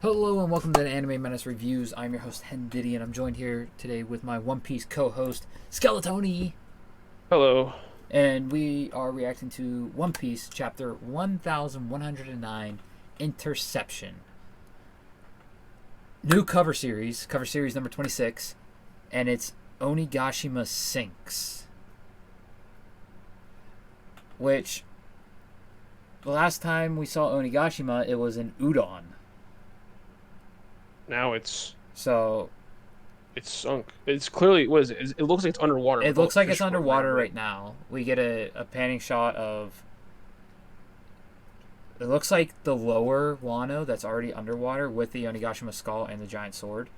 Hello and welcome to the Anime Menace Reviews. I'm your host HenDiddy and I'm joined here today with my One Piece co-host Skeletony. Hello. And we are reacting to One Piece chapter 1109, Interception. New cover series number 26, and it's Onigashima Sinks. Which, the last time we saw Onigashima, it was in Udon. Now it's So sunk. It's clearly what is it? It looks like it's underwater. it with all looks the like fish it's floating underwater around, right now. We get a panning shot of. It looks like the lower Wano that's already underwater with the Onigashima skull and the giant sword.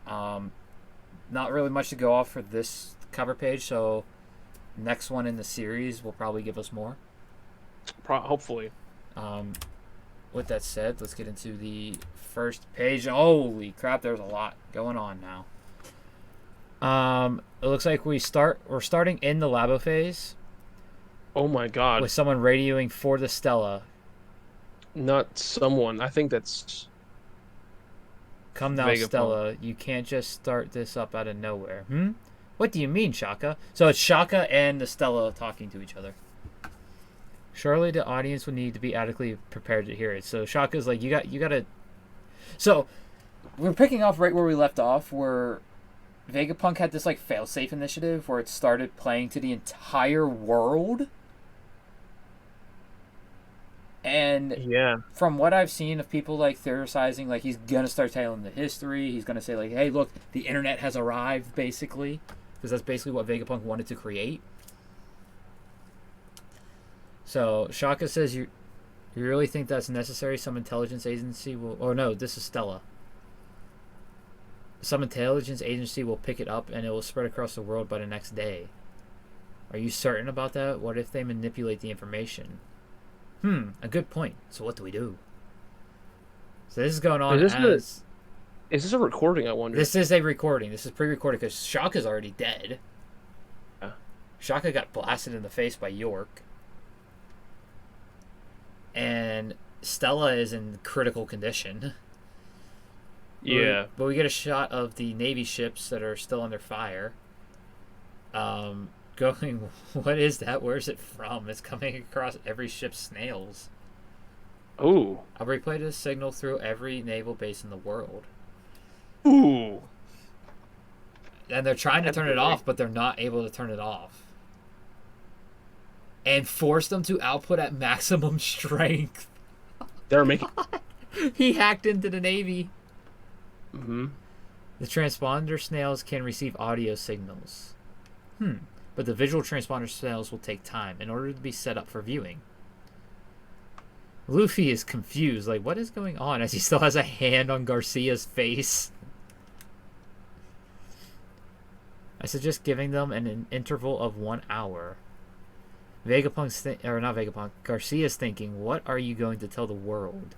Not really much to go off for this cover page, so next one in the series will probably give us more. Hopefully. With that said, let's get into the first page. Holy crap, there's a lot going on now. It looks like we're starting in the Labo phase Oh my God. with someone radioing for the Stella. Not someone. I think that's Come now, Vegapunk. Stella. You can't just start this up out of nowhere. What do you mean, Shaka? So it's Shaka and the Stella talking to each other. Surely the audience would need to be adequately prepared to hear it. So Shaka's like, you gotta. So we're picking off right where we left off, where Vegapunk had this like failsafe initiative where it started playing to the entire world. And yeah. from what I've seen of people like theorizing, like he's gonna start telling the history. He's gonna say like, "Hey, look, the internet has arrived," basically, because that's basically what Vegapunk wanted to create. So Shaka says, "You really think that's necessary? Some intelligence agency will, or no, this is Stella. Some intelligence agency will pick it up and it will spread across the world by the next day. Are you certain about that? What if they manipulate the information?" A good point. So what do we do? So this is going on Is this a recording? I wonder. This is a recording. This is pre-recorded because Shaka's already dead. Yeah. Shaka got blasted in the face by York. And Stella is in critical condition. Yeah. But we get a shot of the Navy ships that are still under fire. Going, what is that? Where's it from? It's coming across every ship's snails. Ooh. I'll replay this signal through every naval base in the world. Ooh. And they're trying to turn it off, but they're not able to turn it off. And force them to output at maximum strength. They're making. He hacked into the Navy. Mm-hmm. The transponder snails can receive audio signals. But the visual transponder snails will take time in order to be set up for viewing. Luffy is confused, like, what is going on? As he still has a hand on Garcia's face. I suggest giving them an interval of 1 hour. Garcia's thinking, what are you going to tell the world?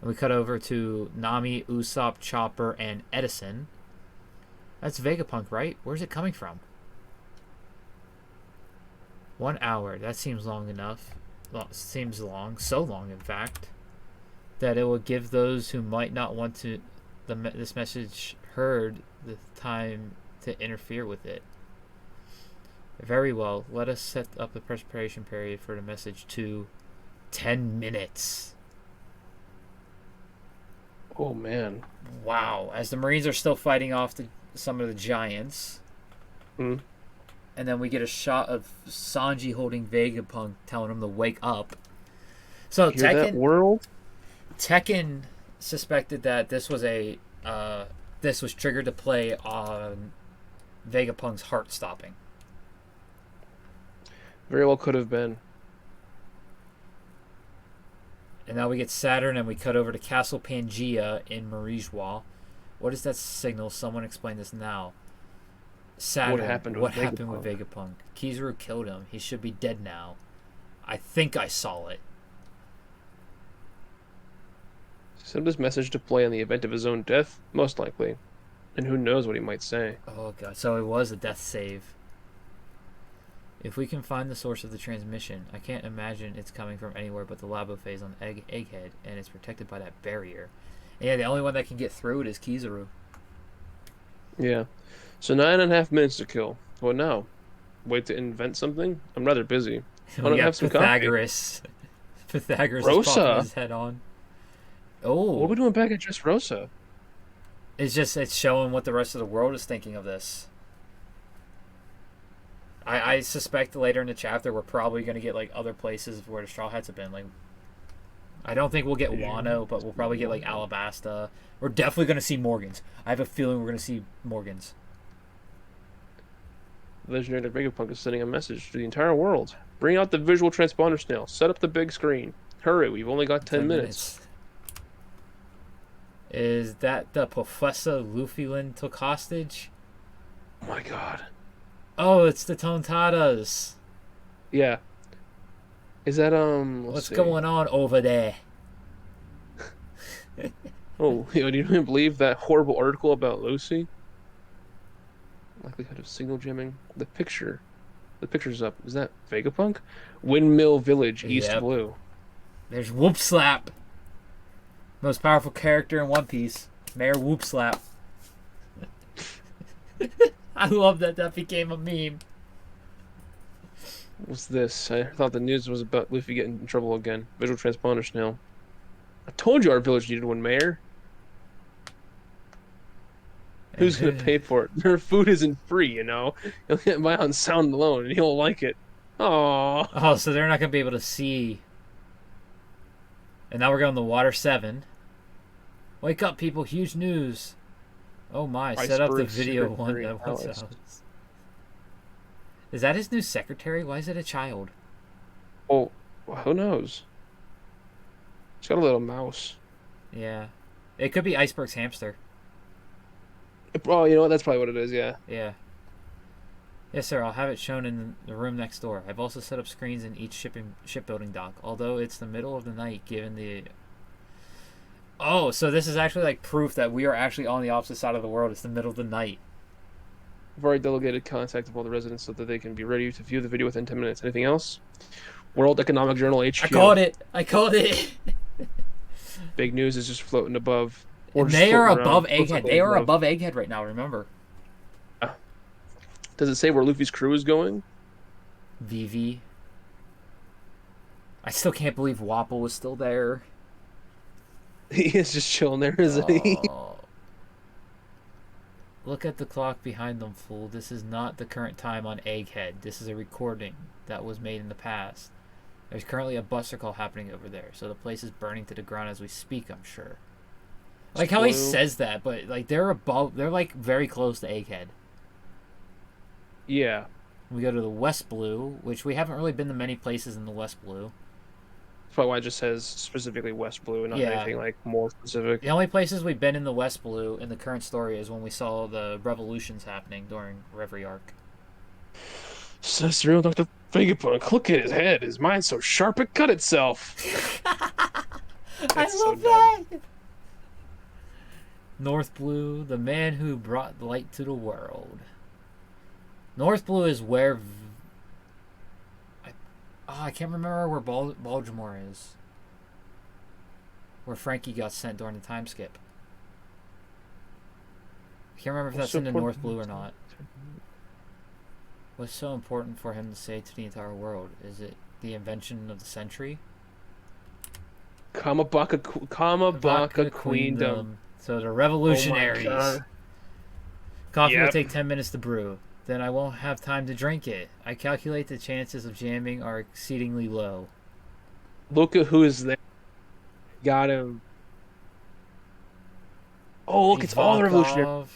And we cut over to Nami, Usopp, Chopper, and Edison. That's Vegapunk, right? Where's it coming from? 1 hour. That seems long enough. Well, seems long. So long, in fact, that it will give those who might not want to this message heard the time to interfere with it. Very well. Let us set up the preparation period for the message to 10 minutes. Oh man. Wow. As the Marines are still fighting off some of the giants. And then we get a shot of Sanji holding Vegapunk, telling him to wake up. So Tekken suspected that this was triggered to play on Vegapunk's heart stopping. Very well could have been. And now we get Saturn, and we cut over to Castle Pangea in Marijois. What is that signal? Someone explain this now. Saturn. What happened with Vegapunk? Kizaru killed him. He should be dead now. I think I saw it. Send this message to play in the event of his own death, most likely. And who knows what he might say. Oh god. So it was a death save. If we can find the source of the transmission, I can't imagine it's coming from anywhere but the labo phase on Egghead, and it's protected by that barrier. And yeah, the only one that can get through it is Kizaru. Yeah. So 9.5 minutes to kill. What now? Wait to invent something? I'm rather busy. We Want to got have some coffee? Pythagoras. Pythagoras is Rosa. popping his head on. Oh. What are we doing back at Dressrosa? It's showing what the rest of the world is thinking of this. I suspect later in the chapter we're probably going to get like other places where the Straw Hats have been. Like, I don't think we'll get Wano, but we'll probably get like Alabasta. We're definitely going to see Morgans. I have a feeling we're going to see Morgans. Legendary Vegapunk is sending a message to the entire world. Bring out the visual transponder snail. Set up the big screen. Hurry, we've only got 10 minutes. Is that the Professor Luffy-Lin took hostage? Oh my god. Oh, it's the Tontadas. Yeah. Is that, What's going on over there? Oh, do you even believe that horrible article about Lucy? Likelihood of signal jamming. The picture's up. Is that Vegapunk? Windmill Village, East Yep. Blue. There's Whoop Slap. Most powerful character in One Piece. Mayor Whoop Slap. I love that became a meme. What's this? I thought the news was about Luffy getting in trouble again. Visual transponder snail. I told you our village needed one, Mayor. Who's gonna pay for it? Their food isn't free, you know. You'll get by on sound alone, and you'll like it. Aww. Oh, so they're not gonna be able to see. And now we're going to Water 7. Wake up, people! Huge news. Oh my! Set up the video one that wants out. Is that his new secretary? Why is it a child? Oh, well, who knows? She's got a little mouse. Yeah, it could be Iceberg's hamster. Oh, you know what? That's probably what it is. Yeah. Yeah. Yes, sir. I'll have it shown in the room next door. I've also set up screens in each shipbuilding dock. Although it's the middle of the night, given the... Oh, so this is actually like proof that we are actually on the opposite side of the world. It's the middle of the night. I've already delegated contact of all the residents so that they can be ready to view the video within 10 minutes. Anything else? World Economic Journal HQ. I called it. I called it. Big news is just floating above. And they are above Egghead. They are above Egghead right now, remember. Does it say where Luffy's crew is going? Vivi. I still can't believe Wapple was still there. He is just chilling there, isn't he? Look at the clock behind them, fool. This is not the current time on Egghead. This is a recording that was made in the past. There's currently a buster call happening over there, so the place is burning to the ground as we speak, I'm sure. Like how he says that, but like they're like very close to Egghead. Yeah. We go to the West Blue, which we haven't really been to many places in the West Blue. That's probably why it just says specifically West Blue and not anything like more specific. The only places we've been in the West Blue in the current story is when we saw the revolutions happening during Reverie Arc. Says the real Dr. Vegapunk. Look at his head. His mind's so sharp it cut itself. I love that! North Blue, the man who brought light to the world. North Blue is where... I can't remember where Baltimore is. Where Frankie got sent during the time skip. I can't remember if that's in the North Blue or not. What's so important for him to say to the entire world? Is it the invention of the century? Kamabaka Queendom. So the revolutionaries. Oh Coffee will take 10 minutes to brew. Then I won't have time to drink it. I calculate the chances of jamming are exceedingly low. Look at who is there. Got him. Oh, look, it's all the revolutionaries.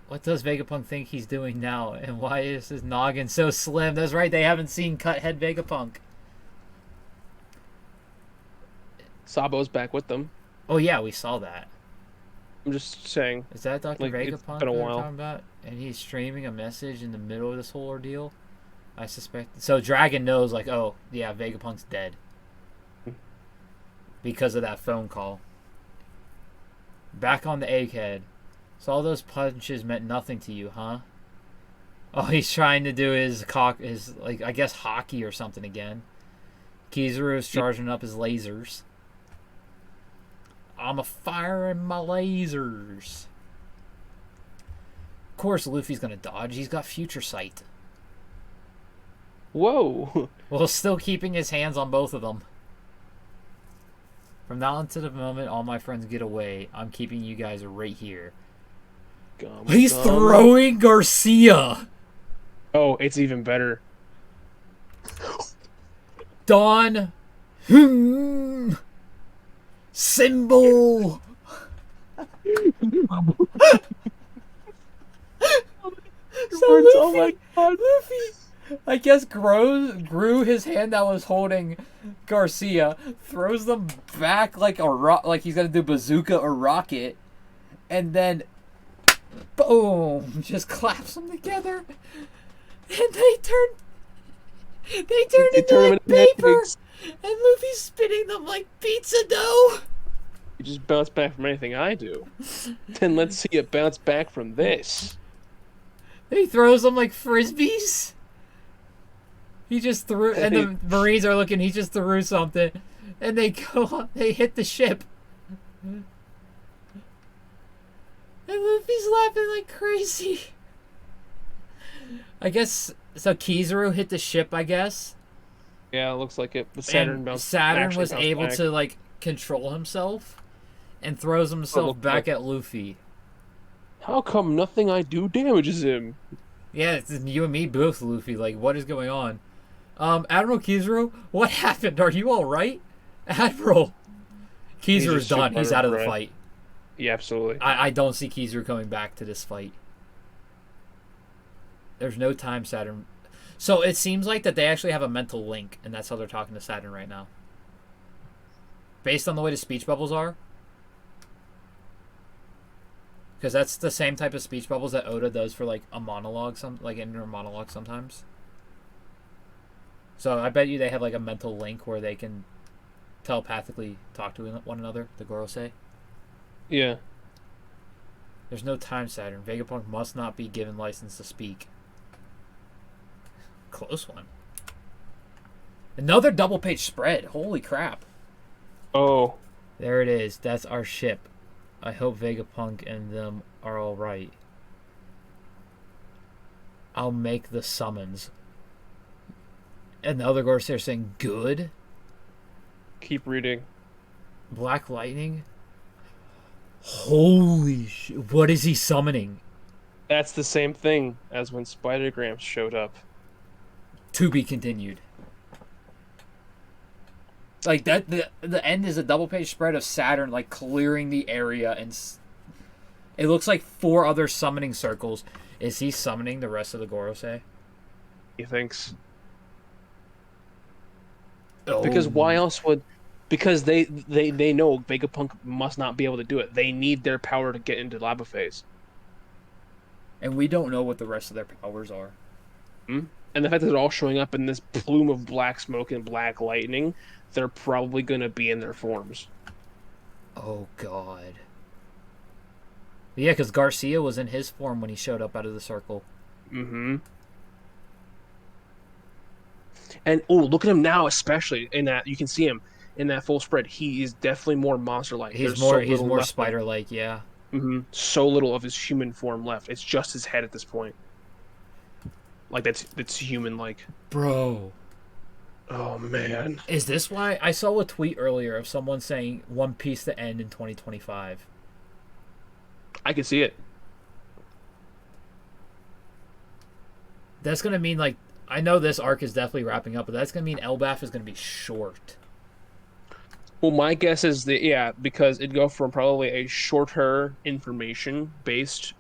What does Vegapunk think he's doing now? And why is his noggin so slim? That's right, they haven't seen Cuthead Vegapunk. Sabo's back with them. Oh yeah, we saw that. I'm just saying. Is that Dr. Vegapunk it's been a we're while. talking about? And he's streaming a message in the middle of this whole ordeal? I suspect. So Dragon knows, like, oh, yeah, Vegapunk's dead. Because of that phone call. Back on the Egghead. So all those punches meant nothing to you, huh? Oh, he's trying to do his like I guess hockey or something again. Kizaru is charging up his lasers. I'm a firing my lasers. Of course, Luffy's gonna dodge. He's got future sight. Whoa. While still keeping his hands on both of them. From now on to the moment all my friends get away, I'm keeping you guys right here. He's throwing Garcia. Oh, it's even better. Dawn. Symbol. So Luffy, oh my God. Luffy, I guess grew his hand that was holding Garcia, throws them back like like he's gonna do bazooka or rocket, and then boom, just claps them together, and they turn into like paper, and Luffy's spinning them like pizza dough. You just bounce back from anything I do. Then let's see it bounce back from this. He throws them like frisbees. He just threw, and the Marines are looking. He just threw something, and they they hit the ship. And Luffy's laughing like crazy. I guess so. Kizaru hit the ship. I guess. Yeah, it looks like it. But Saturn was able to like control himself, and throws himself back at Luffy. How come nothing I do damages him? Yeah, it's you and me both, Luffy. Like, what is going on? Admiral Kizaru, what happened? Are you all right? Admiral Kizaru's done. He's out of the fight. Yeah, absolutely. I don't see Kizaru coming back to this fight. There's no time, Saturn. So it seems like that they actually have a mental link, and that's how they're talking to Saturn right now. Based on the way the speech bubbles are. Because that's the same type of speech bubbles that Oda does for like a monologue, like inner monologue sometimes. So I bet you they have like a mental link where they can telepathically talk to one another, the Gorosei. Yeah. There's no time, Saturn. Vegapunk must not be given license to speak. Close one. Another double page spread. Holy crap. Oh. There it is. That's our ship. I hope Vegapunk and them are all right. I'll make the summons. And the other Gorosei are saying, good? Keep reading. Black Lightning? Holy shit. What is he summoning? That's the same thing as when Spider-Grams showed up. To be continued. Like that, the end is a double page spread of Saturn like clearing the area, and it looks like 4 other summoning circles. Is he summoning the rest of the Gorosei? He thinks. Oh. Because why else would? Because they know Vegapunk must not be able to do it. They need their power to get into Lava Phase. And we don't know what the rest of their powers are. Hmm? And the fact that they're all showing up in this plume of black smoke and black lightning, they're probably going to be in their forms. Oh, God. Yeah, because Garcia was in his form when he showed up out of the circle. Mm-hmm. And, oh, look at him now, especially, in that, you can see him in that full spread. He is definitely more monster-like. He's more spider-like, yeah. Mm-hmm. So little of his human form left. It's just his head at this point. Like, that's human-like. Bro. Oh, man. Is this why? I saw a tweet earlier of someone saying One Piece to end in 2025. I can see it. That's going to mean, like, I know this arc is definitely wrapping up, but that's going to mean Elbaf is going to be short. Well, my guess is that, yeah, because it'd go from probably a shorter information-based,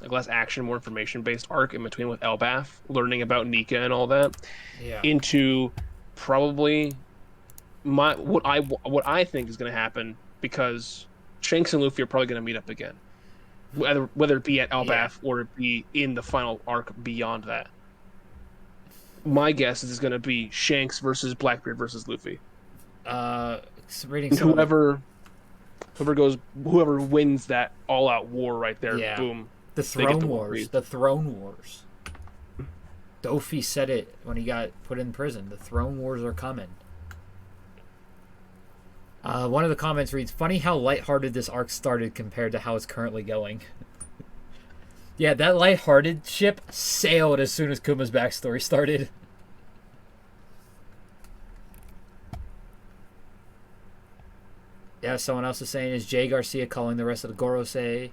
like less action, more information-based arc in between with Elbaf, learning about Nika and all that, yeah, into probably what I think is going to happen, because Shanks and Luffy are probably going to meet up again, whether it be at Elbaf or it be in the final arc beyond that. My guess is it's going to be Shanks versus Blackbeard versus Luffy. Reading whoever wins that all-out war right there, boom. The Throne Wars. The Throne Wars. Dofi said it when he got put in prison. The throne wars are coming. One of the comments reads, "Funny how lighthearted this arc started compared to how it's currently going." Yeah, that lighthearted ship sailed as soon as Kuma's backstory started. Yeah, someone else is saying, is Jay Garcia calling the rest of the Gorosei?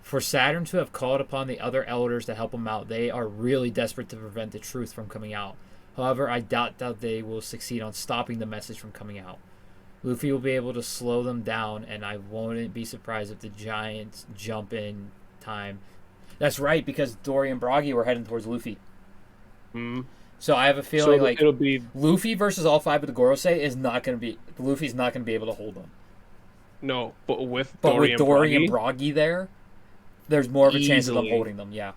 For Saturn to have called upon the other elders to help him out, they are really desperate to prevent the truth from coming out. However, I doubt that they will succeed on stopping the message from coming out. Luffy will be able to slow them down, and I wouldn't be surprised if the Giants jump in time. That's right, because Dory and Broggy were heading towards Luffy. So I have a feeling it'll be Luffy versus all 5 of the Gorosei is not going to be... Luffy's not going to be able to hold them. No, but with Dory and Broggy there, there's more of a chance of them holding them, yeah.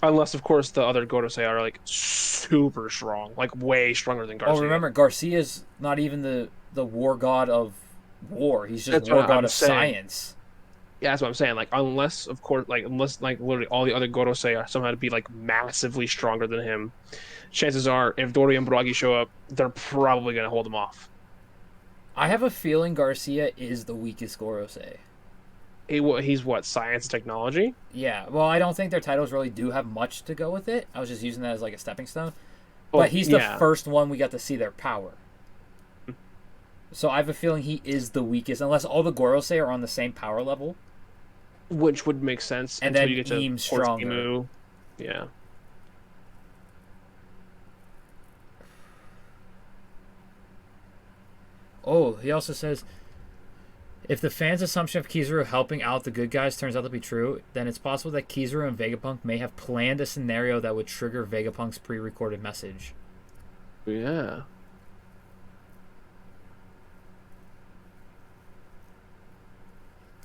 Unless, of course, the other Gorosei are, like, super strong. Like, way stronger than Garcia. Oh, remember, Garcia's not even the war god of war. He's just war god of science. Yeah, that's what I'm saying. Like, unless literally all the other Gorosei are somehow to be like massively stronger than him, chances are if Dory and Broggy show up, they're probably gonna hold him off. I have a feeling Garcia is the weakest Gorosei. He's what, science and technology? Yeah. Well, I don't think their titles really do have much to go with it. I was just using that as like a stepping stone. But he's the first one we got to see their power. So I have a feeling he is the weakest, unless all the Gorosei are on the same power level. Which would make sense. And then Eam's stronger. Imu. Yeah. Oh, he also says, if the fans' assumption of Kizaru helping out the good guys turns out to be true, then it's possible that Kizaru and Vegapunk may have planned a scenario that would trigger Vegapunk's pre-recorded message. Yeah.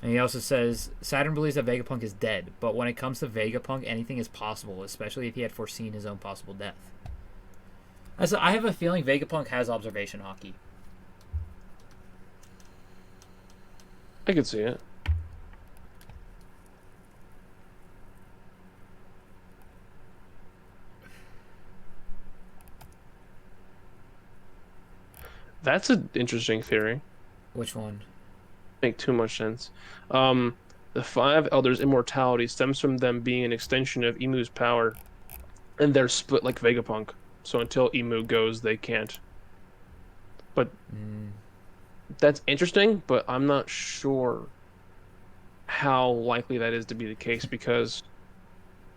And he also says, Saturn believes that Vegapunk is dead, but when it comes to Vegapunk, anything is possible, especially if he had foreseen his own possible death. I have a feeling Vegapunk has observation hockey. I could see it. That's an interesting theory. Which one? Make too much sense. The 5 elders' immortality stems from them being an extension of Imu's power, and they're split like Vegapunk. So until Imu goes, they can't. But that's interesting, but I'm not sure how likely that is to be the case, because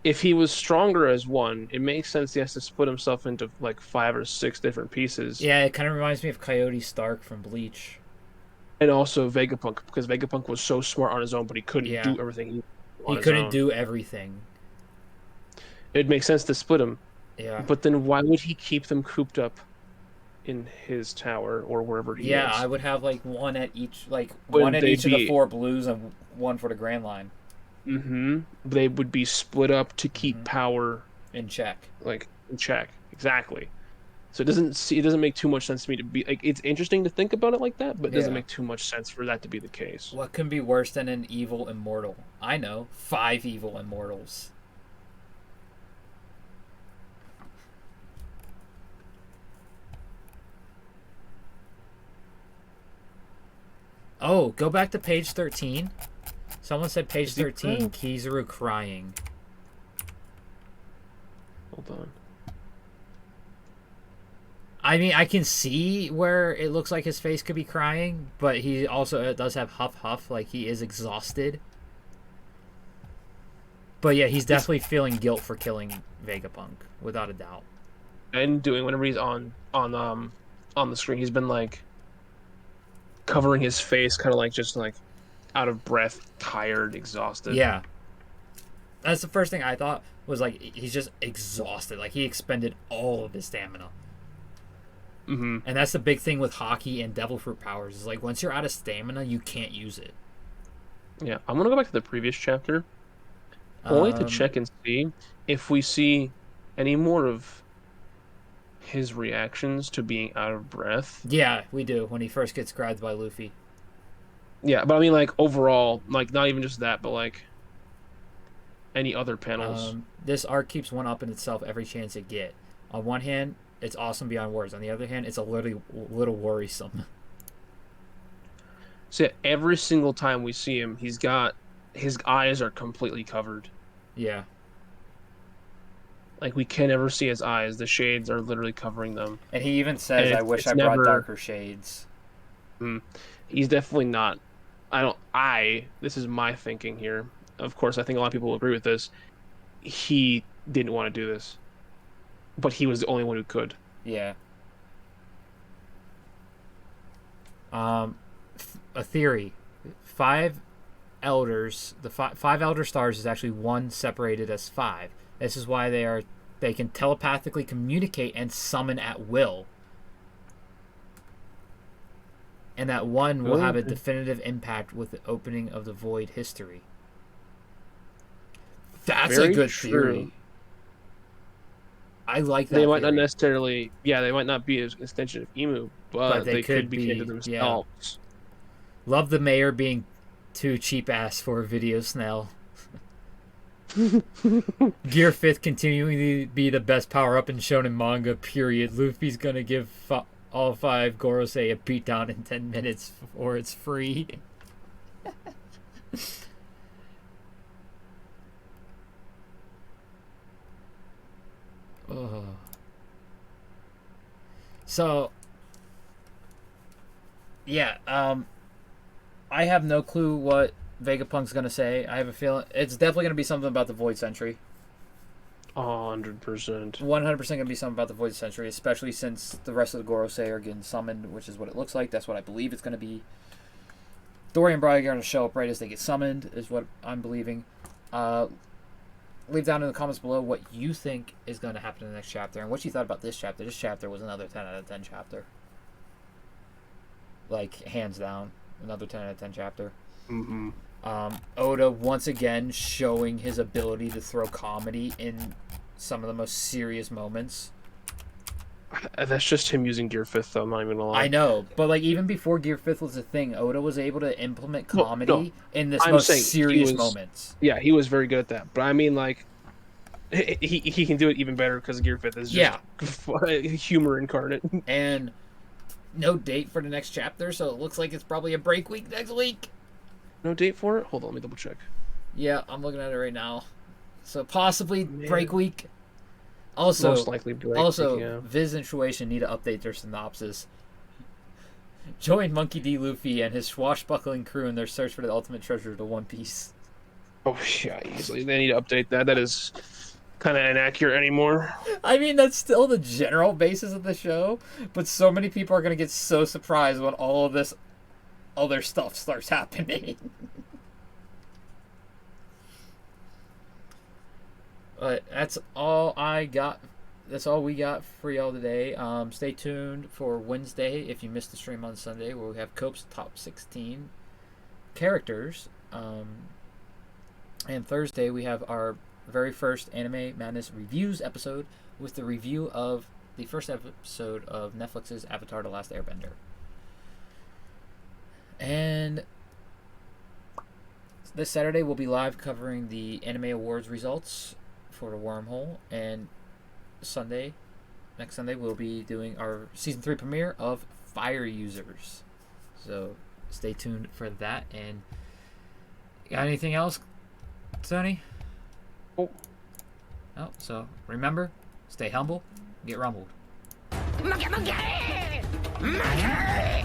if he was stronger as one, it makes sense he has to split himself into like 5 or 6 different pieces. Yeah, it kind of reminds me of Coyote Stark from Bleach. And also Vegapunk, because Vegapunk was so smart on his own, but he couldn't do everything. He couldn't do everything. It makes sense to split him. Yeah. But then why would he keep them cooped up in his tower or wherever he is? Yeah, I would have like one at each of the 4 blues and one for the Grand Line. Mm-hmm. They would be split up to keep power in check. Exactly. So it doesn't make too much sense to me to be like, it's interesting to think about it like that, but it doesn't make too much sense for that to be the case. What can be worse than an evil immortal? I know, 5 evil immortals. Oh, go back to page 13. Someone said page 13, Kizaru crying. Hold on. I mean, I can see where it looks like his face could be crying, but he also does have huff, like he is exhausted. But yeah, he's definitely feeling guilt for killing Vegapunk, without a doubt. And doing whenever he's on the screen, he's been like covering his face, kind of like just like out of breath, tired, exhausted. Yeah. That's the first thing I thought, was like he's just exhausted, like he expended all of his stamina. Mm-hmm. And that's the big thing with hockey and devil fruit powers, is like once you're out of stamina, you can't use it. Yeah, I'm gonna go back to the previous chapter, only to check and see if we see any more of his reactions to being out of breath. Yeah, we do, when he first gets grabbed by Luffy. Yeah, but I mean, like, overall, like, not even just that, but, like, any other panels. This arc keeps one up in itself every chance it get. On one hand, it's awesome beyond words. On the other hand, it's a little worrisome. So yeah, every single time we see him, his eyes are completely covered. Yeah. Like we can never see his eyes. The shades are literally covering them. And he even says, And "I wish it's I brought never. darker shades." He's definitely not. I don't. This is my thinking here. Of course, I think a lot of people will agree with this. He didn't want to do this, but he was the only one who could. Yeah. A theory: 5 elders. The five elder stars is actually one separated as 5. This is why they can telepathically communicate and summon at will. And that one will have a definitive impact with the opening of the void history. That's Very a good true. theory. I like that. They might not necessarily. Yeah, they might not be an extension of Emu, but they could be to themselves. Yeah. Love the mayor being too cheap ass for a video snail. Gear 5th continuing to be the best power up in shonen manga. Period. Luffy's gonna give all 5 Gorosei a beatdown in 10 minutes or it's free. Oh. So, yeah, I have no clue what Vegapunk's gonna say. I have a feeling it's definitely gonna be something about the Void Century. 100%. 100% gonna be something about the Void Century, especially since the rest of the Gorosei are getting summoned, which is what it looks like. That's what I believe it's gonna be. Dory and Brian are gonna show up right as they get summoned, is what I'm believing. Leave down in the comments below what you think is going to happen in the next chapter and what you thought about this chapter. This chapter was another 10 out of 10 chapter. Like, hands down, another 10 out of 10 chapter. Oda, once again, showing his ability to throw comedy in some of the most serious moments. That's just him using Gear 5th, though, I'm not even gonna lie. I know, but, like, even before Gear 5th was a thing, Oda was able to implement comedy in this most serious moments. Yeah, he was very good at that. But I mean, like, he can do it even better because Gear 5th is just humor incarnate. And no date for the next chapter, so it looks like it's probably a break week next week. No date for it? Hold on, let me double check. Yeah, I'm looking at it right now. So possibly break week. Also, most likely break. Viz and Shueisha need to update their synopsis. Join Monkey D. Luffy and his swashbuckling crew in their search for the ultimate treasure of the One Piece. Oh yeah, easily. They need to update that. That is kind of inaccurate anymore. I mean, that's still the general basis of the show, but so many people are going to get so surprised when all of this other stuff starts happening. But that's all I got. That's all we got for y'all today. Stay tuned for Wednesday if you missed the stream on Sunday, where we have Cope's top 16 characters. And Thursday we have our very first Anime Madness Reviews episode with the review of the first episode of Netflix's Avatar: The Last Airbender. And this Saturday we'll be live covering the Anime Awards results for the Wormhole, and next Sunday we'll be doing our season 3 premiere of Fire Users. So stay tuned for that. And got anything else, Tony? Oh, so remember, stay humble, get rumbled. Monkey, monkey! Monkey!